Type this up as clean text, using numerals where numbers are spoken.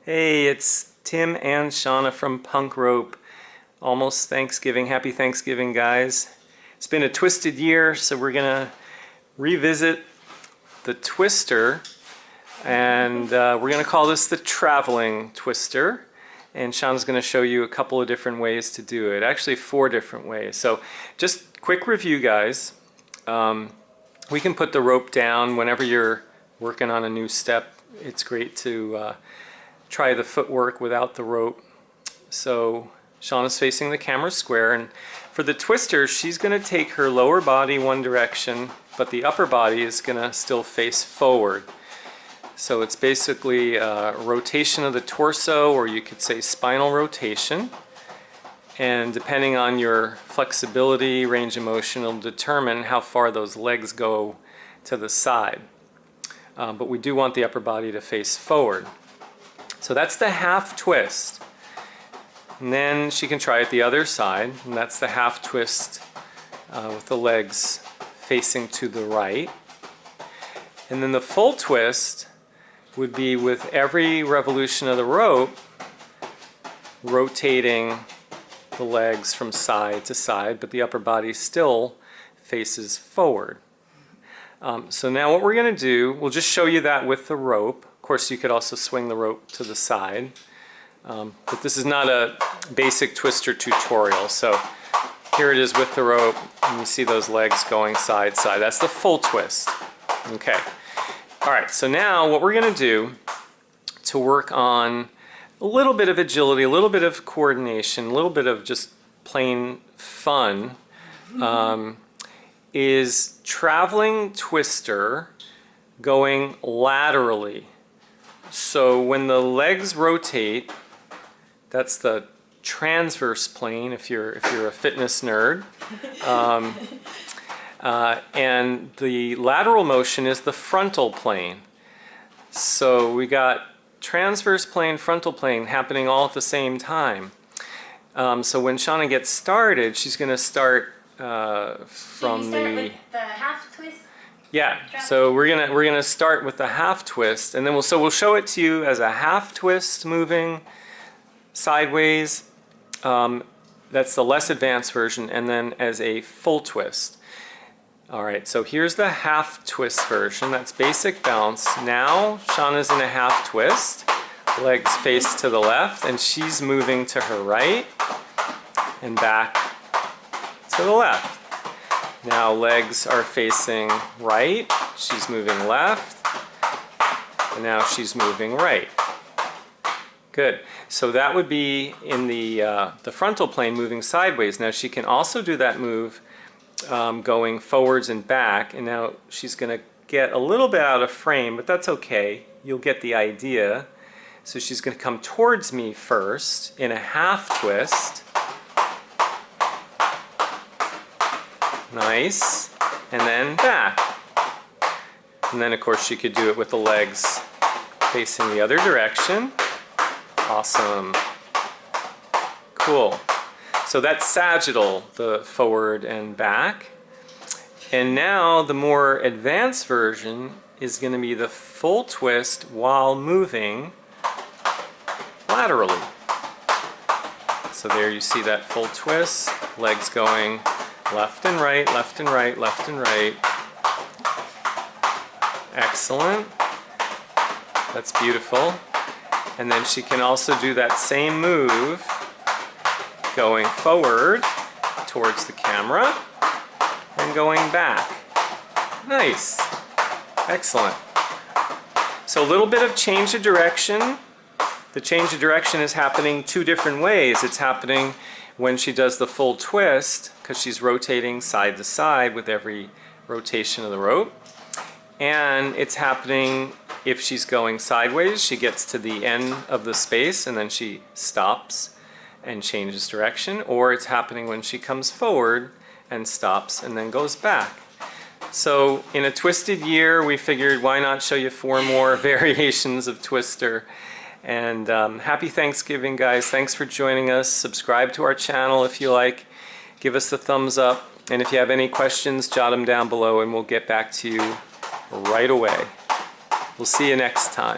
Hey, it's Tim and Shana from Punk Rope. Almost Thanksgiving. Happy Thanksgiving, guys. It's been a twisted year, so we're gonna revisit the twister, and we're gonna call this the traveling twister. And Shana's gonna show you a couple of different ways to do it. Actually, 4 different ways. So just quick review, guys. We can put the rope down whenever you're working on a new step. It's great to try the footwork without the rope. So Shana's facing the camera square, and for the twister she's going to take her lower body one direction, but the upper body is going to still face forward. So it's basically a rotation of the torso, or you could say spinal rotation, and depending on your flexibility, range of motion, will determine how far those legs go to the side. But we do want the upper body to face forward. So that's the half twist. And then she can try it the other side, and that's the half twist with the legs facing to the right. And then the full twist would be with every revolution of the rope, rotating the legs from side to side, but the upper body still faces forward. So now what we're going to do, we'll just show you that with the rope. Of course, you could also swing the rope to the side, but this is not a basic twister tutorial. So here it is with the rope, and you see those legs going side to side. That's the full twist. Okay. All right, so now what we're going to do to work on a little bit of agility, a little bit of coordination, a little bit of just plain fun, is traveling twister going laterally. So when the legs rotate, that's the transverse plane if you're a fitness nerd, and the lateral motion is the frontal plane. So we got transverse plane, frontal plane happening all at the same time. So when Shana gets started, she's going to start from with the half twist. Yeah, so we're gonna start with the half twist, and then we'll show it to you as a half twist moving sideways. That's the less advanced version, and then as a full twist. All right, so here's the half twist version. That's basic bounce. Now Shana's in a half twist, legs face to the left, and she's moving to her right and back to the left. Now legs are facing right, she's moving left, and now she's moving right. Good. So that would be in the frontal plane moving sideways. Now she can also do that move going forwards and back, and now she's going to get a little bit out of frame, but that's okay. You'll get the idea. So she's going to come towards me first in a half twist. Nice. And then back. And then of course she could do it with the legs facing the other direction. Awesome. Cool. So that's sagittal, the forward and back. And now the more advanced version is going to be the full twist while moving laterally. So there you see that full twist, legs going left and right, left and right, left and right. Excellent. That's beautiful. And then she can also do that same move going forward towards the camera and going back. Nice. Excellent. So a little bit of change of direction. The change of direction is happening 2 different ways. It's happening when she does the full twist, because she's rotating side to side with every rotation of the rope. And it's happening if she's going sideways, she gets to the end of the space and then she stops and changes direction. Or it's happening when she comes forward and stops and then goes back. So in a twisted year, we figured why not show you 4 more variations of twister. And happy Thanksgiving, guys. Thanks for joining us. Subscribe to our channel if you like. Give us the thumbs up. And if you have any questions, jot them down below and we'll get back to you right away. We'll see you next time.